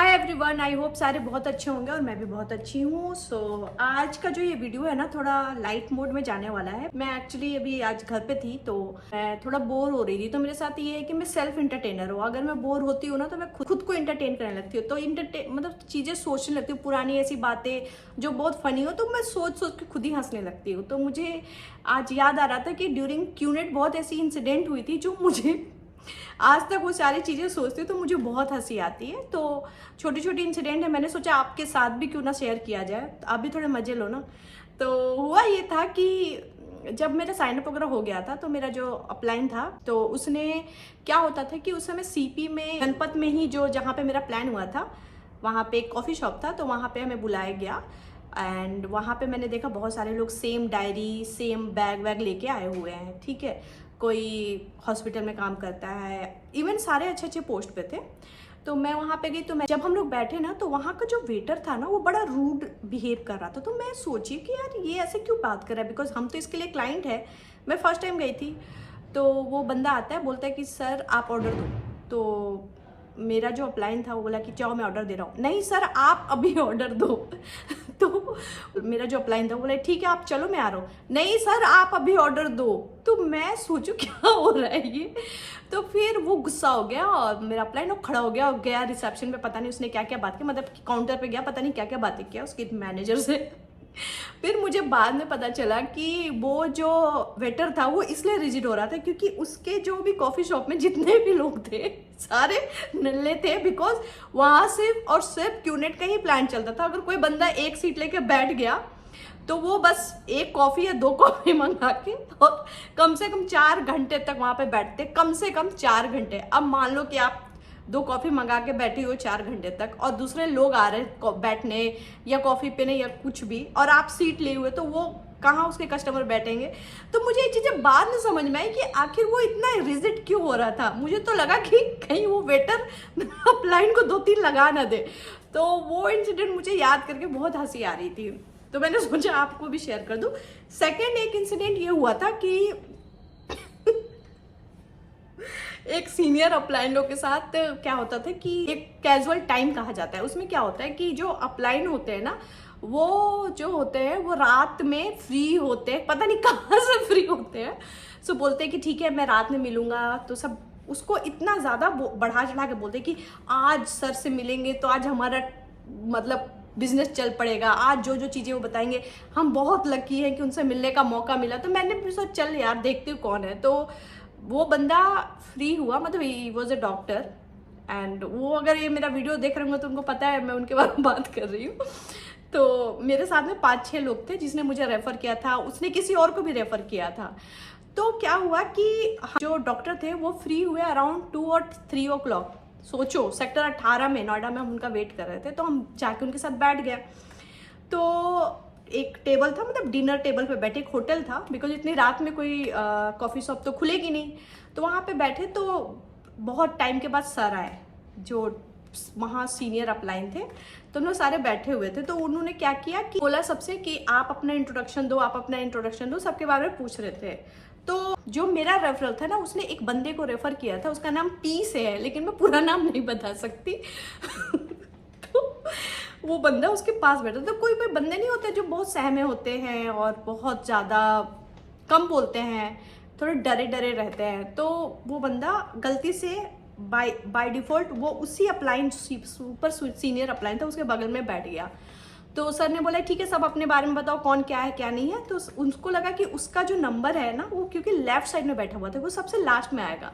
Hi everyone, I hope सारे बहुत अच्छे होंगे और मैं भी बहुत अच्छी हूँ। आज का जो ये वीडियो है ना, थोड़ा लाइट मोड में जाने वाला है। मैं एक्चुअली अभी आज घर पे थी तो मैं थोड़ा बोर हो रही थी। तो मेरे साथ ये है कि मैं सेल्फ इंटरटेनर हूँ। अगर मैं बोर होती हूँ ना तो मैं खुद को इंटरटेन करने लगती हूँ। तो मतलब चीज़ें सोचने लगती हूँ, पुरानी ऐसी बातें जो बहुत फनी हो तो मैं सोच सोच के खुद ही हंसने लगती हूँ। तो मुझे आज याद आ रहा था कि ड्यूरिंग क्यूनेट बहुत ऐसी इंसिडेंट हुई थी जो मुझे आज तक वो सारी चीज़ें सोचती हूँ तो मुझे बहुत हंसी आती है। तो छोटी छोटी इंसिडेंट है, मैंने सोचा आपके साथ भी क्यों ना शेयर किया जाए, तो आप भी थोड़े मजे लो ना। तो हुआ ये था कि जब मेरा साइन अप वगैरह हो गया था तो मेरा जो अपलाइन था तो उसने क्या होता था कि उस समय सीपी में जनपद में ही जो जहाँ पे मेरा प्लान हुआ था वहाँ पे एक कॉफ़ी शॉप था। तो वहाँ पे हमें बुलाया गया एंड वहाँ पे मैंने देखा बहुत सारे लोग सेम डायरी सेम बैग वैग लेके आए हुए हैं। ठीक है, कोई हॉस्पिटल में काम करता है, इवन सारे अच्छे अच्छे पोस्ट पे थे। तो मैं वहाँ पे गई तो जब हम लोग बैठे ना तो वहाँ का जो वेटर था ना वो बड़ा रूड बिहेव कर रहा था। तो मैं सोची कि यार ये ऐसे क्यों बात कर रहा है, बिकॉज हम तो इसके लिए क्लाइंट है। मैं फर्स्ट टाइम गई थी। तो वो बंदा आता है, बोलता है कि सर आप ऑर्डर दो। तो मेरा जो अपलाइन था वो बोला कि जाओ मैं ऑर्डर दे रहा हूँ। नहीं सर आप अभी ऑर्डर दो। तो मेरा जो अपलाइन था वो बोला ठीक है आप चलो मैं आ रहा हूँ। नहीं सर आप अभी ऑर्डर दो। तो मैं सोचू क्या हो रहा है ये। तो फिर वो गुस्सा हो गया और मेरा अपलाइन खड़ा हो गया और गया रिसेप्शन पे, पता नहीं उसने क्या क्या बात की, मतलब काउंटर पे गया, पता नहीं क्या क्या बातें किया उसके मैनेजर से। फिर मुझे बाद में पता चला कि वो जो वेटर था वो इसलिए रिजिड हो रहा था क्योंकि उसके जो भी कॉफी शॉप में जितने भी लोग थे सारे नल्ले थे, बिकॉज वहां सिर्फ और सिर्फ क्यूनेट का ही प्लान चलता था। अगर कोई बंदा एक सीट लेके बैठ गया तो वो बस एक कॉफी या दो कॉफी मंगा के और कम से कम 4 घंटे तक वहां पे बैठते, कम से कम 4 घंटे। अब मान लो कि आप 2 कॉफी मंगा के बैठी हो 4 घंटे तक और दूसरे लोग आ रहे बैठने या कॉफी पीने या कुछ भी, और आप सीट लिए हुए, तो वो कहाँ उसके कस्टमर बैठेंगे। तो मुझे ये चीजें बाद में समझ में आई कि आखिर वो इतना रिजिड क्यों हो रहा था। मुझे तो लगा कि कहीं वो वेटर अपलाइन को 2-3 लगा ना दे। तो वो इंसिडेंट मुझे याद करके बहुत हंसी आ रही थी, तो मैंने सोचा आपको भी शेयर कर दूं। सेकेंड एक इंसिडेंट ये हुआ था कि एक सीनियर अपलाइनों के साथ क्या होता था कि एक कैजुअल टाइम कहा जाता है। उसमें क्या होता है कि जो अपलाइन होते हैं ना वो जो होते हैं वो रात में फ्री होते हैं, पता नहीं कहाँ से फ्री होते हैं। सो बोलते हैं कि ठीक है मैं रात में मिलूंगा। तो सब उसको इतना ज़्यादा बढ़ा चढ़ा के बोलते हैं कि आज सर से मिलेंगे तो आज हमारा मतलब बिजनेस चल पड़ेगा, आज जो जो चीज़ें वो बताएंगे हम बहुत लकी हैं कि उनसे मिलने का मौका मिला। तो मैंने भी सोचा चल यार देखती हूँ कौन है। तो वो बंदा फ्री हुआ, मतलब he was a doctor and वो अगर ये मेरा वीडियो देख रहे होंगे तो उनको पता है मैं उनके बारे में बात कर रही हूँ। तो मेरे साथ में 5-6 लोग थे जिसने मुझे रेफर किया था, उसने किसी और को भी रेफर किया था। तो क्या हुआ कि जो डॉक्टर थे वो फ्री हुए अराउंड 2 और 3 ओ क्लॉक। सोचो सेक्टर 18 में नोएडा में हम उनका वेट कर रहे थे। तो हम जाके उनके साथ बैठ गए। तो एक टेबल था, मतलब डिनर टेबल पे बैठे, एक होटल था, बिकॉज इतनी रात में कोई कॉफ़ी शॉप तो खुलेगी नहीं। तो वहाँ पे बैठे तो बहुत टाइम के बाद सर आए जो वहाँ सीनियर अपलाइन थे। तो उन लोग सारे बैठे हुए थे। तो उन्होंने क्या किया कि बोला सबसे कि आप अपना इंट्रोडक्शन दो, आप अपना इंट्रोडक्शन दो, सबके बारे में पूछ रहे थे। तो जो मेरा रेफरल था ना उसने एक बंदे को रेफर किया था, उसका नाम पी से है लेकिन मैं पूरा नाम नहीं बता सकती। तो वो बंदा उसके पास बैठा। तो कोई कोई बंदे नहीं होते जो बहुत सहमे होते हैं और बहुत ज़्यादा कम बोलते हैं, थोड़े डरे डरे रहते हैं। तो वो बंदा गलती से बाय डिफॉल्ट वो उसी अपलाइन सुपर सीनियर अपलाइन था उसके बगल में बैठ गया। तो सर ने बोला ठीक है सब अपने बारे में बताओ कौन क्या है क्या नहीं है। तो उनको लगा कि उसका जो नंबर है ना वो क्योंकि लेफ्ट साइड में बैठा हुआ था वो सबसे लास्ट में आएगा।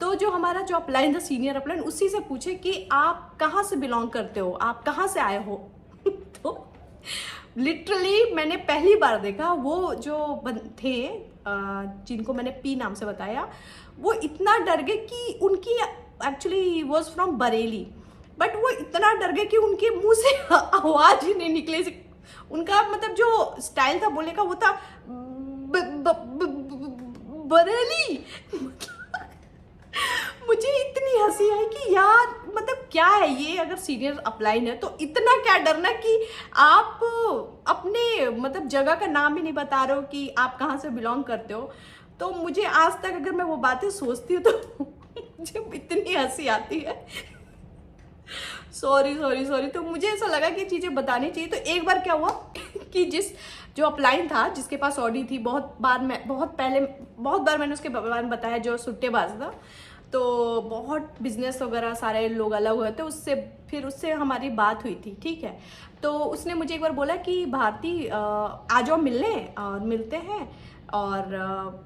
तो जो हमारा जो अपलाइन था सीनियर अपलाइन उसी से पूछे कि आप कहाँ से बिलोंग करते हो, आप कहाँ से आए हो। तो लिटरली मैंने पहली बार देखा वो जो थे जिनको मैंने पी नाम से बताया, वो इतना डर गए कि उनकी actually was from Bareilly, but वो इतना डर गए कि उनके मुंह से आवाज ही नहीं निकले। उनका मतलब जो स्टाइल था बोलने का वो था बरेली। मुझे इतनी हंसी आई कि यार मतलब क्या है ये, अगर सीनियर अपलाइन है तो इतना क्या डरना कि आप अपने मतलब जगह का नाम ही नहीं बता रहे हो कि आप कहाँ से बिलोंग करते हो। तो मुझे आज तक अगर मैं वो बातें सोचती हूँ तो मुझे इतनी हंसी आती है। Sorry sorry sorry. तो मुझे ऐसा लगा कि चीज़ें बतानी चाहिए। तो एक बार क्या हुआ कि जो अपलाइन था जिसके पास ऑडी थी, बहुत बार मैंने उसके बारे में बताया, जो सुट्टेबाज था, तो बहुत बिजनेस वगैरह सारे लोग अलग हुए थे उससे, फिर उससे हमारी बात हुई थी, ठीक है। तो उसने मुझे एक बार बोला कि भारती आ जाओ मिलने, और मिलते हैं और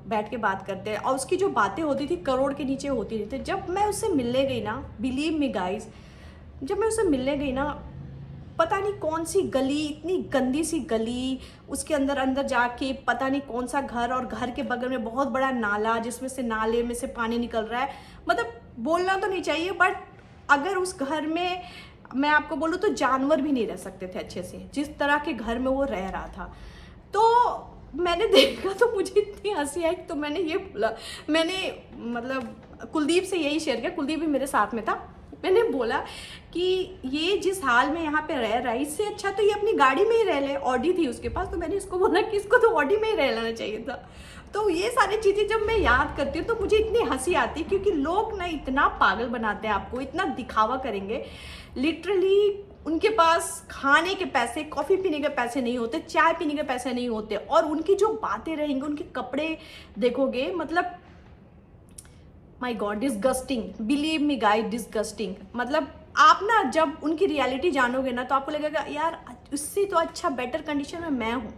बैठ के बात करते हैं। और उसकी जो बातें होती थी करोड़ के नीचे होती रहती। जब मैं उससे मिलने गई ना, बिलीव मी गाइज, जब मैं उससे मिलने गई ना, पता नहीं कौन सी गली, इतनी गंदी सी गली, उसके अंदर जाके पता नहीं कौन सा घर, और घर के बगल में बहुत बड़ा नाला जिसमें से नाले में से पानी निकल रहा है। मतलब बोलना तो नहीं चाहिए, बट अगर उस घर में मैं आपको बोलूँ तो जानवर भी नहीं रह सकते थे अच्छे से, जिस तरह के घर में वो रह रहा था। तो मैंने देखा तो मुझे इतनी हंसी आई। तो मैंने ये बोला, मैंने मतलब कुलदीप से यही शेयर किया, कुलदीप भी मेरे साथ में था। मैंने बोला कि ये जिस हाल में यहाँ पे रह रहा है, इससे अच्छा तो ये अपनी गाड़ी में ही रह ले। ऑडी थी उसके पास, तो मैंने इसको बोला कि इसको तो ऑडी में ही रह लेना चाहिए था। तो ये सारी चीज़ें जब मैं याद करती हूँ तो मुझे इतनी हंसी आती है, क्योंकि लोग ना इतना पागल बनाते हैं आपको, इतना दिखावा करेंगे। लिटरली उनके पास खाने के पैसे, कॉफ़ी पीने के पैसे नहीं होते, चाय पीने के पैसे नहीं होते, और उनकी जो बातें रहेंगी, उनके कपड़े देखोगे, मतलब my God, disgusting, believe me guys, disgusting. मतलब आप ना जब उनकी रियलिटी जानोगे ना, तो आपको लगेगा यार उससे तो अच्छा बेटर कंडीशन में मैं हूँ।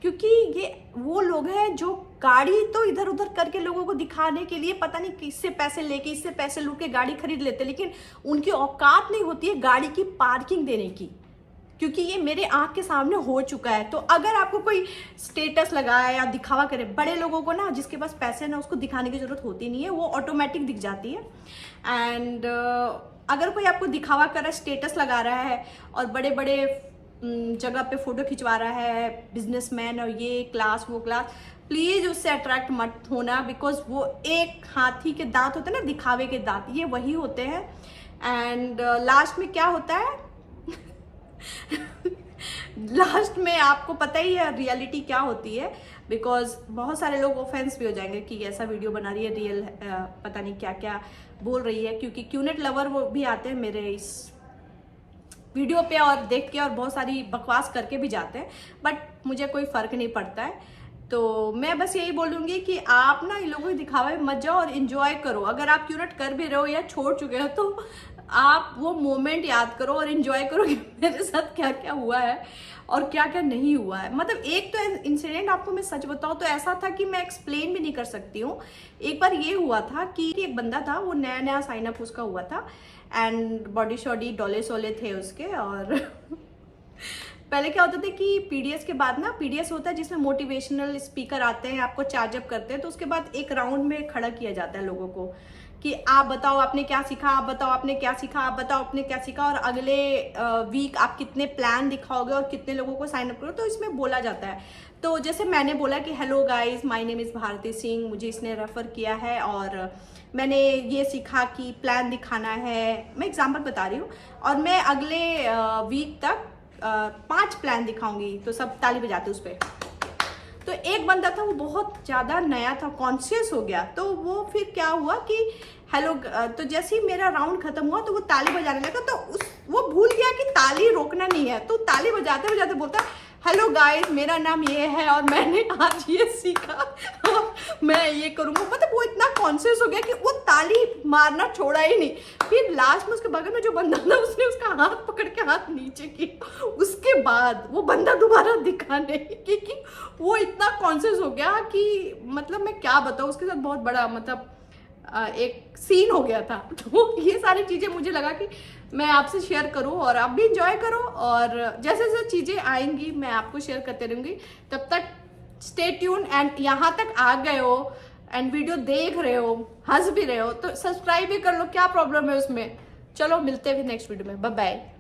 क्योंकि ये वो लोग हैं जो गाड़ी तो इधर उधर करके लोगों को दिखाने के लिए पता नहीं किससे पैसे लेके, इससे पैसे लूट के गाड़ी खरीद लेते, लेकिन उनकी औकात नहीं होती है गाड़ी की पार्किंग देने की। क्योंकि ये मेरे आंख के सामने हो चुका है। तो अगर आपको कोई स्टेटस लगाए या दिखावा करे, बड़े लोगों को ना, जिसके पास पैसे ना, उसको दिखाने की जरूरत होती नहीं है, वो ऑटोमेटिक दिख जाती है। एंड अगर कोई आपको दिखावा कर रहा है, स्टेटस लगा रहा है और बड़े बड़े जगह पे फोटो खिंचवा रहा है, बिजनेसमैन और ये क्लास वो क्लास, प्लीज उससे अट्रैक्ट मत होना। बिकॉज वो एक हाथी के दांत होते हैं ना, दिखावे के दांत, ये वही होते हैं। एंड लास्ट में क्या होता है लास्ट में आपको पता ही है रियलिटी क्या होती है। बिकॉज बहुत सारे लोग ऑफेंस भी हो जाएंगे कि ऐसा वीडियो बना रही है, रियल पता नहीं क्या क्या बोल रही है। क्योंकि क्यूनेट लवर वो भी आते हैं मेरे इस वीडियो पे और देख के और बहुत सारी बकवास करके भी जाते हैं, बट मुझे कोई फर्क नहीं पड़ता है। तो मैं बस यही बोलूँगी कि आप ना इन लोगों के दिखावे में मत जाओ और इन्जॉय करो। अगर आप क्यूनेट कर भी रहे हो या छोड़ चुके हो, तो आप वो मोमेंट याद करो और इन्जॉय करो कि मेरे साथ क्या क्या हुआ है और क्या क्या नहीं हुआ है। मतलब एक तो इंसिडेंट आपको मैं सच बताऊं तो ऐसा था कि मैं एक्सप्लेन भी नहीं कर सकती हूँ। एक बार ये हुआ था कि एक बंदा था, वो नया नया साइन अप उसका हुआ था, एंड बॉडी शॉडी डोले सोले थे उसके। और पहले क्या होता था कि पीडीएस के बाद ना, पीडीएस होता है जिसमें मोटिवेशनल स्पीकर आते हैं, आपको चार्जअप करते हैं। तो उसके बाद एक राउंड में खड़ा किया जाता है लोगों को कि आप बताओ आपने क्या सीखा, आप बताओ आपने क्या सीखा, आप बताओ आपने क्या सीखा, और अगले वीक आप कितने प्लान दिखाओगे और कितने लोगों को साइन अप करो। तो इसमें बोला जाता है। तो जैसे मैंने बोला कि hello guys, my name is Bharti Singh, मुझे इसने रेफर किया है और मैंने ये सीखा कि प्लान दिखाना है। मैं एग्जाम्पल बता रही हूँ, और मैं अगले वीक तक 5 प्लान दिखाऊंगी। तो सब ताली बजाते उस पर। तो एक बंदा था, वो बहुत ज़्यादा नया था, कॉन्शियस हो गया। तो वो फिर क्या हुआ कि हेलो, तो जैसे ही मेरा राउंड खत्म हुआ तो वो ताली बजाने लगा। तो वो भूल गया कि ताली रोकना नहीं है, तो ताली बजाते बजाते बोलता हेलो गाइस, मेरा नाम ये है और मैंने आज ये सीखा और मैं ये करूँगा। मतलब वो इतना कॉन्शियस हो गया कि वो ताली मारना छोड़ा ही नहीं। फिर लास्ट में उसके बगल में जो बंदा था, उसने उसका हाथ पकड़ के हाथ नीचे किया। उसके बाद वो बंदा दोबारा दिखा नहीं, क्योंकि वो इतना कॉन्शियस हो गया कि मतलब मैं क्या बताऊँ, उसके साथ बहुत बड़ा मतलब एक सीन हो गया था। तो ये सारी चीज़ें मुझे लगा कि मैं आपसे शेयर करूं और आप भी इंजॉय करो, और जैसे जैसे चीज़ें आएंगी मैं आपको शेयर करते रहूँगी। तब तक स्टे ट्यून। एंड यहाँ तक आ गए हो एंड वीडियो देख रहे हो, हंस भी रहे हो, तो सब्सक्राइब भी कर लो, क्या प्रॉब्लम है उसमें। चलो मिलते हैं फिर नेक्स्ट वीडियो में, बाय बाय।